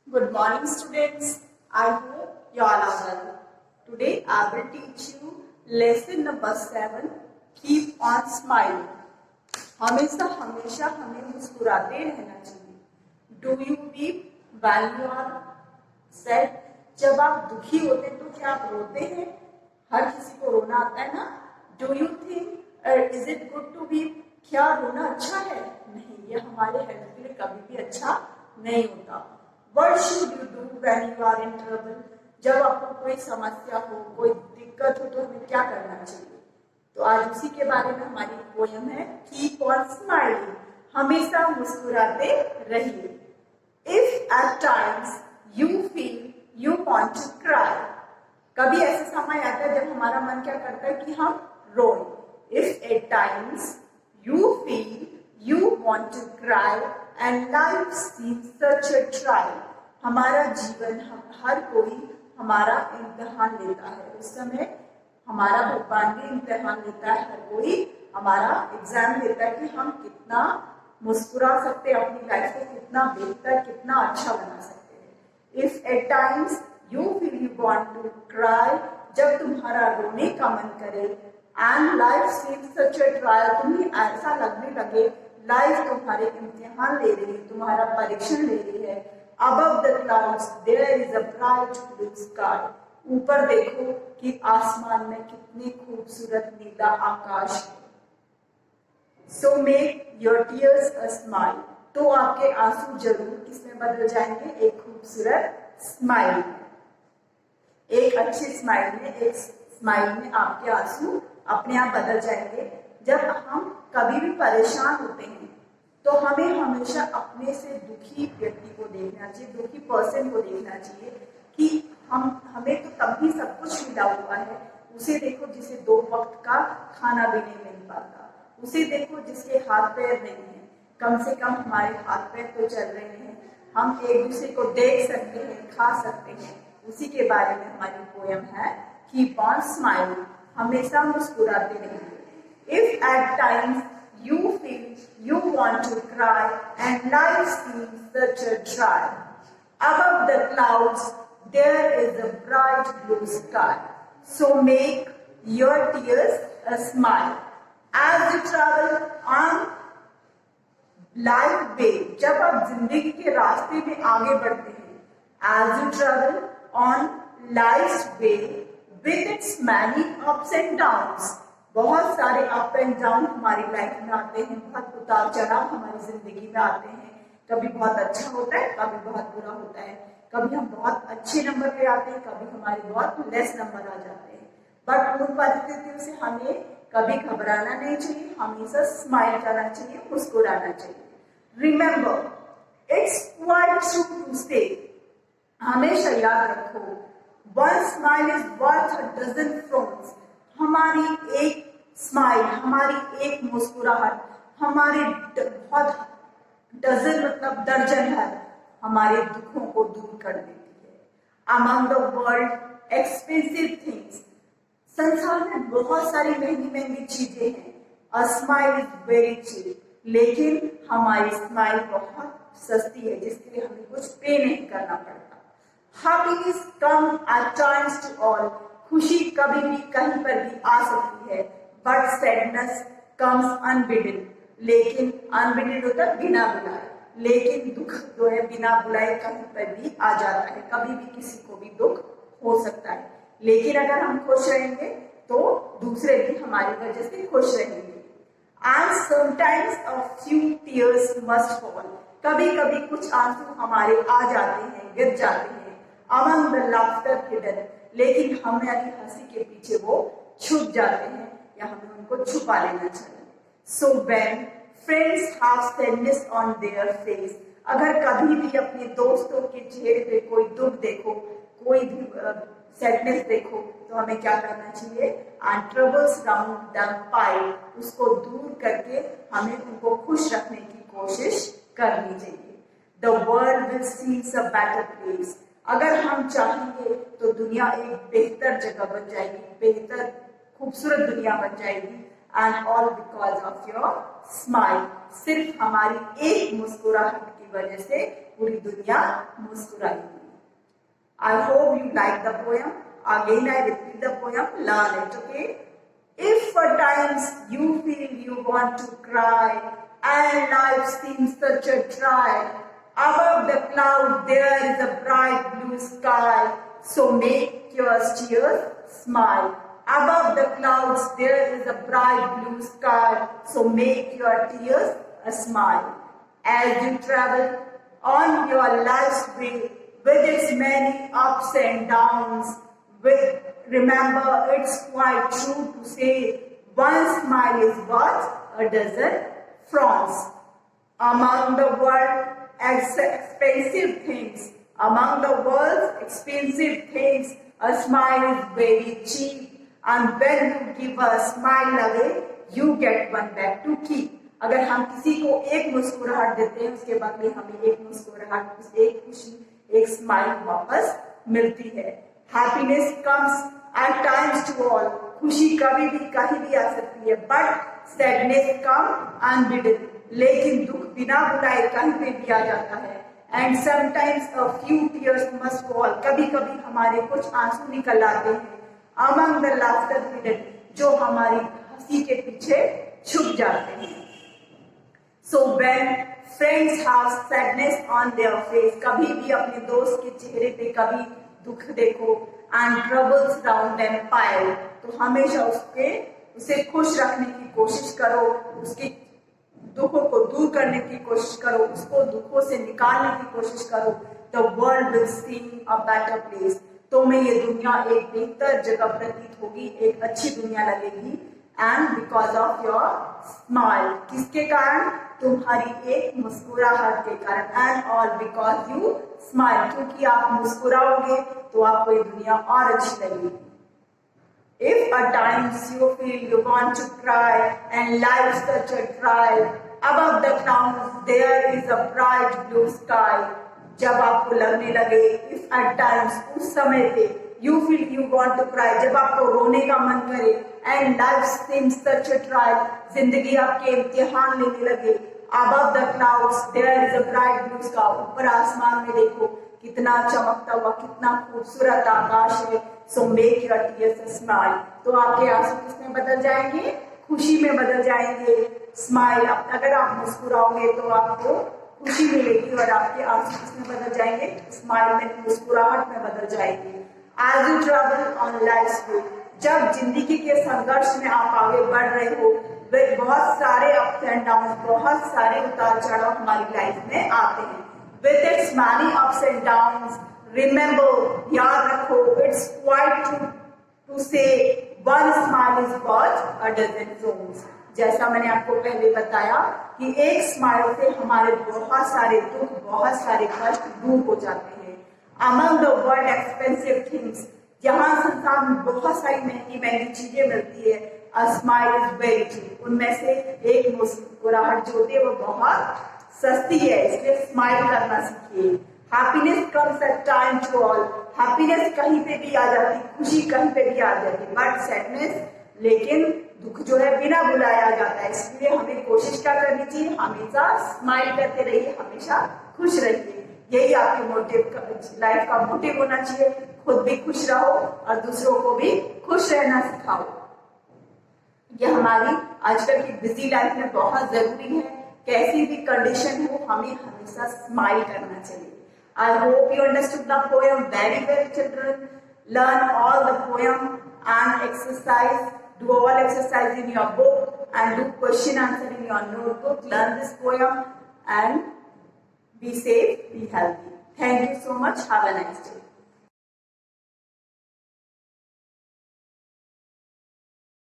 Good morning, students. I hope you all are well. Today I will teach you lesson number 7. Keep on smiling. हमेशा हमेशा हमें मुस्कुराते रहना चाहिए. Do you weep when you are sad? जब आप दुखी होते हैं तो क्या आप रोते हैं? हर किसी को रोना आता है ना. Do you think is it good to weep? क्या रोना अच्छा है? नहीं, ये हमारे हेल्थ के लिए कभी भी अच्छा नहीं होता. What should you do when you are in trouble? जब आपको कोई समस्या हो, कोई दिक्कत हो, तो हमें क्या करना चाहिए? तो आज उसी के बारे में हमारी पोयम है. Keep on smiling. हमेशा मुस्कुराते रहिए. If at times you feel you want to cry, कभी ऐसा समय आता है जब हमारा मन क्या करता है कि हम रोएं. If at times you feel you want to cry and life seems such a trial, हमारा जीवन हर कोई हमारा इम्तिहान लेता है. उस समय हमारा भगवान भी इम्तिहान लेता है. हर कोई हमारा एग्जाम लेता है कि हम कितना मुस्कुरा सकते हैं, अपनी लाइफ को कितना बेहतर, कितना अच्छा बना सकते हैं. If at times you feel you want to cry, जब तुम्हारा रोने का मन करे, and life seems such a trial, तुम्हें ऐसा लगने लगे लाइफ तुम्हारे इम्तिहान ले रही है, तुम्हारा परीक्षण ले रही है. Above the clouds there is a bright blue sky. ऊपर देखो कि आसमान में कितनी खूबसूरत नीला आकाश है. So make your tears a smile. तो आपके आंसू जरूर किसमें बदल जाएंगे? एक खूबसूरत स्माइल में. एक अच्छी स्माइल में, एक स्माइल में आपके आंसू अपने आप बदल जाएंगे. जब हम कभी भी परेशान होते हैं तो हमें हमेशा अपने से दुखी व्यक्ति को देखना चाहिए, दुखी पर्सन को देखना चाहिए कि हमें तो तभी सब कुछ मिला हुआ है. उसे देखो जिसे 2 वक्त का खाना भी नहीं मिल पाता. उसे देखो जिसके हाथ पैर नहीं है. कम से कम हमारे हाथ पैर तो चल रहे हैं, हम एक दूसरे को देख सकते हैं, खा सकते हैं. उसी के बारे में हमारी पोयम है. Keep on smiling. हमेशा मुस्कुराते रहिए. If at times you feel you want to cry and life seems such a trial, above the clouds there is a bright blue sky. So make your tears a smile as you travel on life way. जब आप जिंदगी के रास्ते में आगे बढ़ते हैं, as you travel on life's way with its many ups and downs. बहुत सारे अप एंड डाउन हमारी लाइफ में आते हैं, बहुत उतार चढ़ाव हमारी जिंदगी में आते हैं. कभी बहुत अच्छा होता है, कभी बहुत बुरा होता है. कभी हम बहुत अच्छे नंबर पे आते हैं, कभी हमारे बहुत लेस नंबर आ जाते हैं. बट उन परिस्थितियों से हमें कभी घबराना नहीं चाहिए. हमेशा स्माइल करना चाहिए, मुस्कुराना चाहिए. Remember it's quite true to say, हमेशा याद रखो, one smile is worth a dozen frowns. हमारी एक स्माइल, हमारी एक मुस्कुराहट, हमारे बहुत डजन मतलब दर्जन है, हमारे दुखों को दूर कर देती है. Among the world expensive things, संसार में बहुत सारी महंगी महंगी चीजें हैं. A smile is very cheap, लेकिन हमारी स्माइल बहुत सस्ती है, जिसके लिए हमें कुछ पे नहीं करना पड़ता. Happiness come at times to all, खुशी कभी भी कहीं पर भी आ सकती है. बट सैडनेस कम्स अनबिडन, लेकिन अनबिडन होता है बिना बुलाए, लेकिन दुख जो है बिना बुलाए कहीं पर भी आ जाता है. कभी भी किसी को भी दुख हो सकता है, लेकिन अगर हम खुश रहेंगे तो दूसरे भी हमारी वजह से खुश रहेंगे. And sometimes a few tears must fall, कभी कभी कुछ आंसू हमारे आ जाते हैं, गिर जाते हैं. अमंग द लाफ्टर हिडन, लेकिन हमारी हंसी के पीछे वो छुप जाते हैं या हमें उनको छुपा लेना चाहिए. So when friends have sadness on their face, अगर कभी भी अपने दोस्तों के चेहरे पे कोई दुख देखो, कोई भी सैडनेस देखो, तो हमें क्या करना चाहिए? And troubles round the pile, उसको दूर करके हमें उनको खुश रखने की कोशिश करनी चाहिए. The world will seems a better place, अगर हम चाहेंगे तो दुनिया एक बेहतर जगह बन जाएगी, बेहतर खूबसूरत दुनिया बन जाएगी. And all because of your smile. सिर्फ हमारी एक मुस्कुराहट की वजह से पूरी दुनिया मुस्कुराई। I hope you like the poem. Again I repeat the poem, learn it, okay? If at times you feel you want to cry and life seems such a trial, above the cloud there is a bright blue sky, so make your tears smile. Above the clouds there is a bright blue sky, so make your tears a smile. As you travel on your life's way, with its many ups and downs, remember it's quite true to say, one smile is worth a dozen frowns. Among the world's expensive things, a smile is very cheap, and when you give a smile away, you get one back to keep. अगर हम किसी को एक मुस्कुराहट देते हैं, उसके बदले हमें एक मुस्कुराहट, एक खुशी, एक स्माइल वापस मिलती है। Happiness comes at times to all, खुशी कभी भी कहीं भी आ सकती है, बट सैडनेस कम अनबिडन, लेकिन दुख बिना बुलाए कहीं पे भी आ जाता है। And sometimes a few tears must fall, कभी कभी हमारे कुछ आंसू निकल आते हैं। अमंग द लाफ्टर हिडन, जो हमारी हंसी के पीछे छुप जाते हैं। So when friends have sadness on their face, कभी भी अपने दोस्त के चेहरे पे कभी दुख देखो, and troubles round them pile, तो हमेशा उसे खुश रखने की कोशिश करो, उसके दुखों को दूर करने की कोशिश करो, उसको दुखों से निकालने की कोशिश करो। The world will seem a better place, तुम्हें ये दुनिया एक बेहतर जगह प्रतीत होगी, एक अच्छी दुनिया लगेगी। And because of your smile, किसके कारण? तुम्हारी एक मुस्कुराहट के कारण। And all because you smile, क्योंकि आप मुस्कुराओगे तो आपको ये दुनिया और अच्छी लगेगी। If at times you feel you want to cry and life's such a trial, above the clouds there is a bright blue sky. जब आपको लगने लगे, if at times, उस समय पे, you feel you want to cry, जब आपको रोने का मन करे, and life seems such a trial, जिंदगी आपके इम्तिहान लेने लगे, above the clouds there is a bright blue sky, ऊपर आसमान में देखो कितना चमकता हुआ, कितना खूबसूरत आकाश है। So make your tears a smile, तो आपके आंसू किसमें बदल जाएंगे? खुशी में बदल जाएंगे। स्माइल, अगर आप मुस्कुराओगे तो आपको खुशी मिलेगी, और आपके आंसू किसमें बदल जाएंगे? स्माइल में, मुस्कुराहट में बदल जाएंगे। As you travel on life's way, जब जिंदगी के संघर्ष में आप आगे बढ़ रहे हो, बहुत सारे अप्स एंड डाउन, बहुत सारे उतार चढ़ाव हमारी लाइफ में आते हैं। With its many ups and downs, remember, याद रखो, it's quite true to say, one smile is worth a dozen frowns. जैसा मैंने आपको पहले बताया कि एक स्माइल से हमारे बहुत सारे दुख, बहुत सारे कष्ट दूर हो जाते हैं। Among the world expensive things, जहाँ संसार में बहुत सारी महंगी महंगी चीजें मिलती है, a smile is very cheap, उनमें से एक मुस्कुराहट जो होती है वो बहुत सस्ती है, इसलिए स्माइल करना सीखिए। Happiness comes at time to all, happiness कहीं पे भी आ जाती, खुशी कहीं पे भी आ जाती, बट सैडनेस, लेकिन दुख जो है बिना बुलाए आ जाता है। इसलिए हमें कोशिश क्या करनी चाहिए? हमेशा स्माइल करते रहिए, हमेशा खुश रहिए। यही आपके मोटिव, लाइफ का मोटिव होना चाहिए। खुद भी खुश रहो और दूसरों को भी खुश रहना सिखाओ। ये हमारी आजकल की बिजी लाइफ में बहुत जरूरी है। कैसी भी कंडीशन हो, हमें हमेशा स्माइल करना चाहिए। I hope you understood the poem very well, children. Learn all the poem and exercise. Do all exercise in your book and do question answer in your notebook. Learn this poem and be safe, be healthy. Thank you so much. Have a nice day.